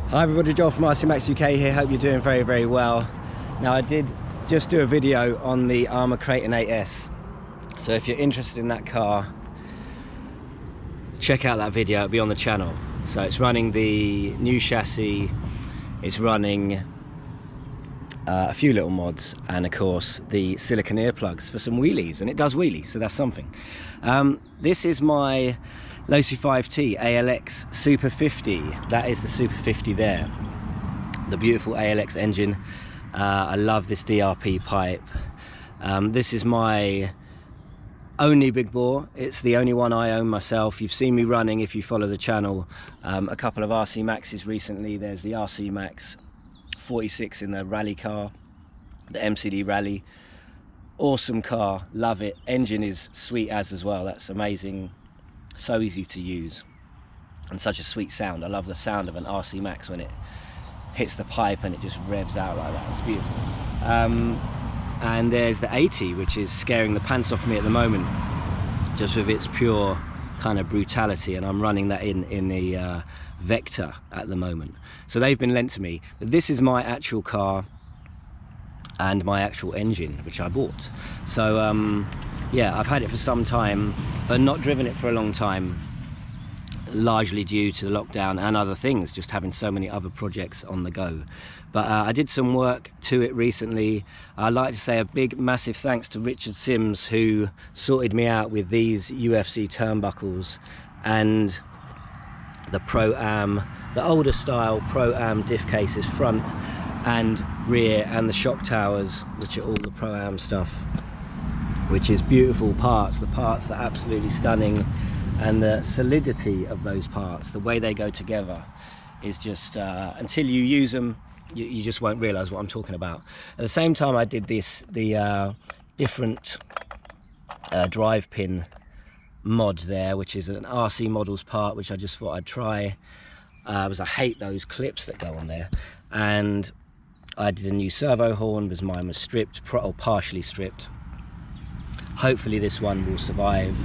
Hi everybody, Joel from ALX UK here. Hope you're doing very, very well. Now I did just do a video on the McQueen 8S. So if you're interested in that car, check out that video, it'll be on the channel. So it's running the new chassis, it's running a few little mods, and of course the silicone earplugs for some wheelies, and it does wheelies, so that's something. This is my Losi 5T ALX Super 50. That is the Super 50 there. The beautiful ALX engine. I love this DRP pipe. This is my only big bore. It's the only one I own myself. You've seen me running, if you follow the channel, a couple of RC Maxes recently. There's the RC Max 46 in the rally car, the MCD Rally. Awesome car, love it. Engine is sweet as well. That's amazing. So easy to use and such a sweet sound. I love the sound of an RC Max when it hits the pipe and it just revs out like that. It's beautiful. And there's the 80, which is scaring the pants off me at the moment, just with its pure kind of brutality, and I'm running that in the Vector at the moment. So they've been lent to me, but this is my actual car and my actual engine, which I bought. So yeah, I've had it for some time, but not driven it for a long time, largely due to the lockdown and other things, just having so many other projects on the go. But I did some work to it recently. I'd like to say a big massive thanks to Richard Sims, who sorted me out with these UFC turnbuckles and the Pro-Am, the older style Pro-Am diff cases, front and rear, and the shock towers, which are all the Pro-Am stuff, which is beautiful parts. The parts are absolutely stunning, and the solidity of those parts, the way they go together, is just until you use them, you just won't realize what I'm talking about. At the same time I did this, the different drive pin mod there, which is an RC Models part, which I just thought I'd try, because I hate those clips that go on there. And I did a new servo horn because mine was stripped, or partially stripped. Hopefully this one will survive.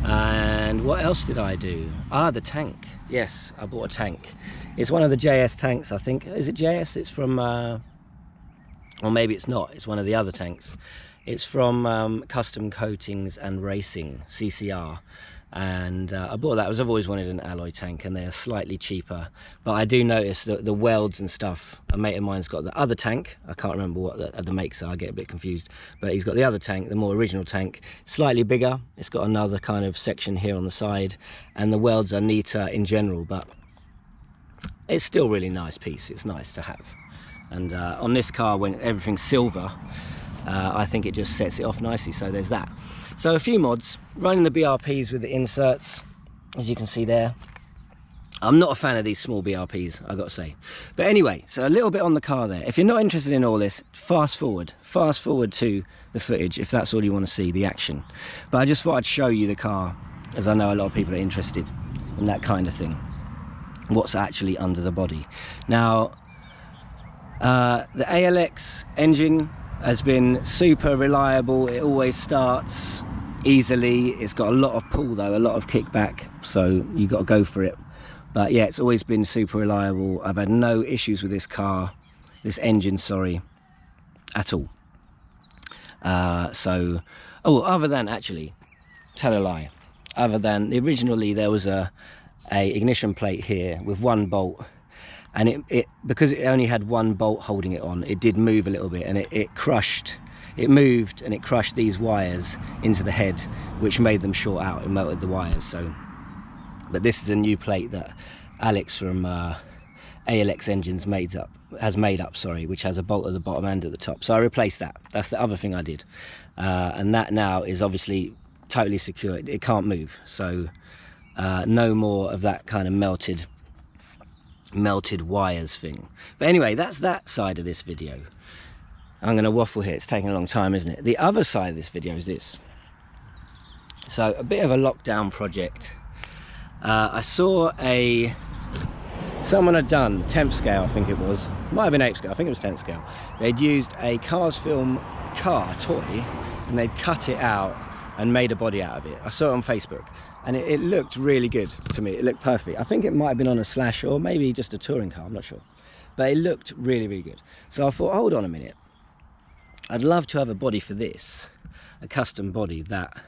And what else did I do? The tank. Yes, I bought a tank. It's one of the JS tanks, I think. Is it JS? It's from, or maybe it's not. It's one of the other tanks. It's from Custom Coatings and Racing, CCR. And I bought that. I've always wanted an alloy tank, and they're slightly cheaper. But I do notice that the welds and stuff, a mate of mine's got the other tank. I can't remember what the makes are, I get a bit confused. But he's got the other tank, the more original tank, slightly bigger. It's got another kind of section here on the side, and the welds are neater in general, but it's still really nice piece. It's nice to have. And on this car, when everything's silver, I think it just sets it off nicely. So there's that. So a few mods, running the BRPs with the inserts, as you can see there. I'm not a fan of these small BRPs, I've got to say. But anyway, so a little bit on the car there. If you're not interested in all this, fast forward to the footage, if that's all you want to see, the action. But I just thought I'd show you the car, as I know a lot of people are interested in that kind of thing. What's actually under the body. Now, the ALX engine has been super reliable. It always starts easily. It's got a lot of pull though, a lot of kickback, so you got to go for it. But yeah, it's always been super reliable. I've had no issues with this car, this engine, sorry, at all. Other than, actually, tell a lie, other than originally there was a ignition plate here with one bolt, and it because it only had one bolt holding it on, it did move a little bit, and it moved and it crushed these wires into the head, which made them short out and melted the wires. So, but this is a new plate that Alex from ALX Engines has made up, which has a bolt at the bottom and at the top. So I replaced that. That's the other thing I did, and that now is obviously totally secure. It can't move. So no more of that kind of melted wires thing. But anyway, that's that side of this video. I'm going to waffle here, it's taking a long time, isn't it? The other side of this video is this. So a bit of a lockdown project. I saw someone had done temp scale, I think it was, might have been 8 scale, I think it was 10 scale. They'd used a Cars Film car toy and they'd cut it out and made a body out of it. I saw it on Facebook. and it looked really good to me. It looked perfect. I think it might have been on a Slash or maybe just a touring car, I'm not sure, but it looked really, really good. So I thought, hold on a minute, I'd love to have a body for this, a custom body that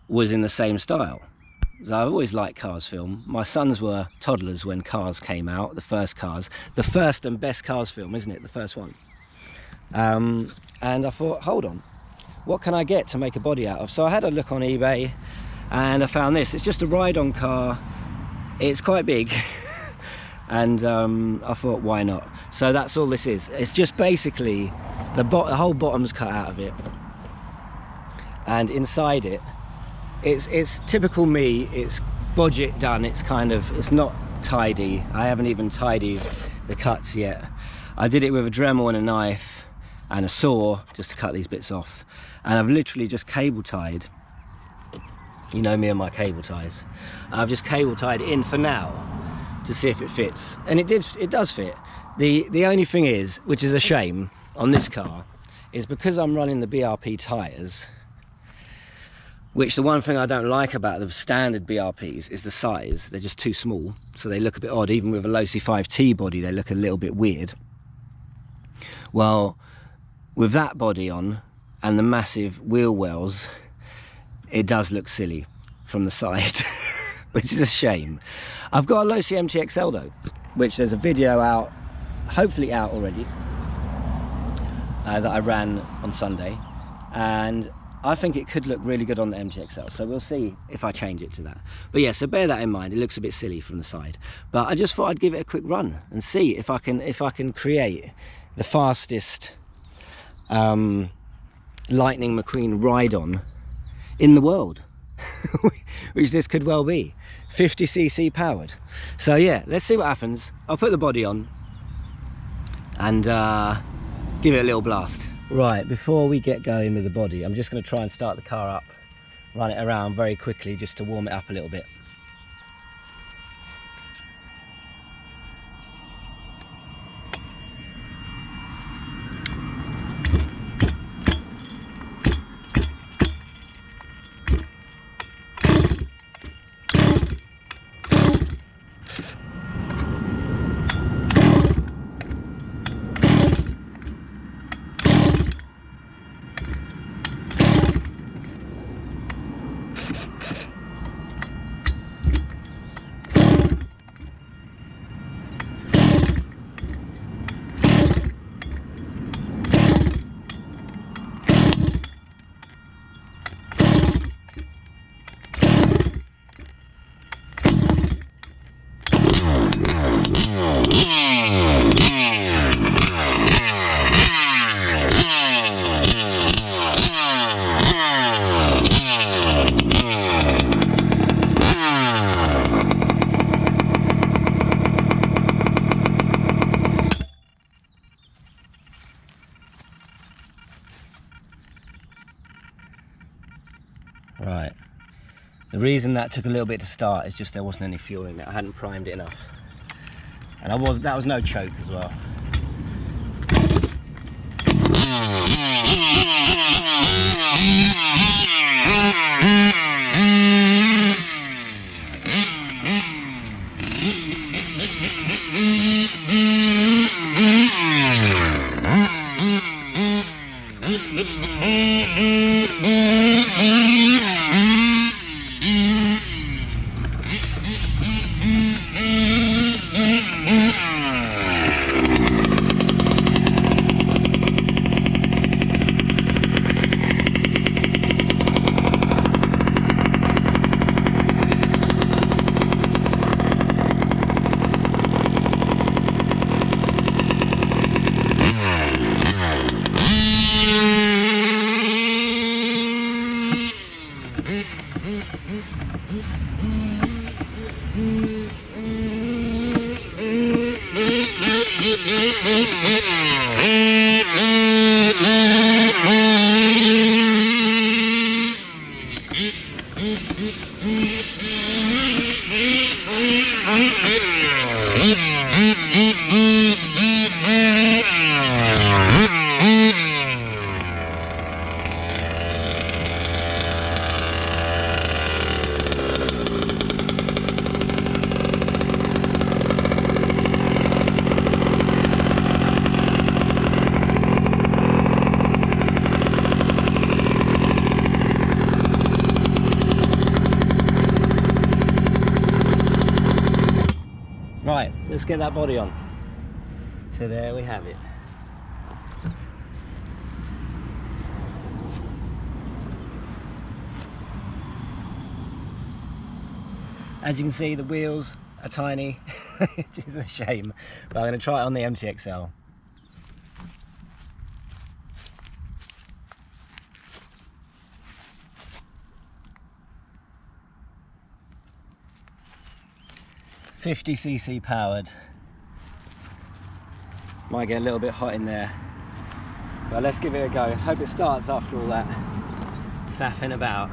was in the same style. So I've always liked Cars film. My sons were toddlers when Cars came out, the first Cars, the first and best Cars film, isn't it, the first one? And I thought, hold on, what can I get to make a body out of? So I had a look on eBay and I found this. It's just a ride-on car. It's quite big. And I thought, why not? So that's all this is. It's just basically the whole bottom's cut out of it, and inside it, it's typical me. It's budget done. It's not tidy. I haven't even tidied the cuts yet. I did it with a Dremel and a knife and a saw just to cut these bits off, and I've literally just cable tied. You know me and my cable ties. I've just cable tied in for now to see if it fits, and it does fit. The only thing is, which is a shame on this car, is because I'm running the BRP tyres, which the one thing I don't like about the standard BRPs is the size. They're just too small, so they look a bit odd. Even with a Losi 5T body, they look a little bit weird. Well, with that body on and the massive wheel wells, it does look silly from the side, which is a shame. I've got a Losi MTXL though, which there's a video out, hopefully out already, that I ran on Sunday, and I think it could look really good on the MTXL, so we'll see if I change it to that. But yeah, so bear that in mind. It looks a bit silly from the side, but I just thought I'd give it a quick run and see if I can create the fastest Lightning McQueen ride-on in the world, which this could well be. 50cc powered. So yeah, let's see what happens. I'll put the body on and give it a little blast. Right, before we get going with the body, I'm just going to try and start the car up, run it around very quickly just to warm it up a little bit. Right, the reason that took a little bit to start is just there wasn't any fuel in it. I hadn't primed it enough, and that was no choke as well. Right, let's get that body on. So there we have it. As you can see, the wheels are tiny, which is a shame, but I'm going to try it on the MTXL. $50cc powered. Might get a little bit hot in there, but let's give it a go. Let's hope it starts after all that faffing about.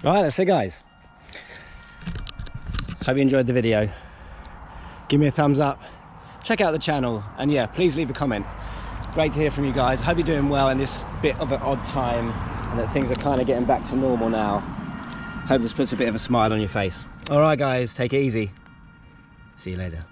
Right, that's it guys. Hope you enjoyed the video. Give me a thumbs up, check out the channel, and yeah, please leave a comment. Great to hear from you guys. Hope you're doing well in this bit of an odd time and that things are kind of getting back to normal now. Hope this puts a bit of a smile on your face. All right guys, take it easy. See you later.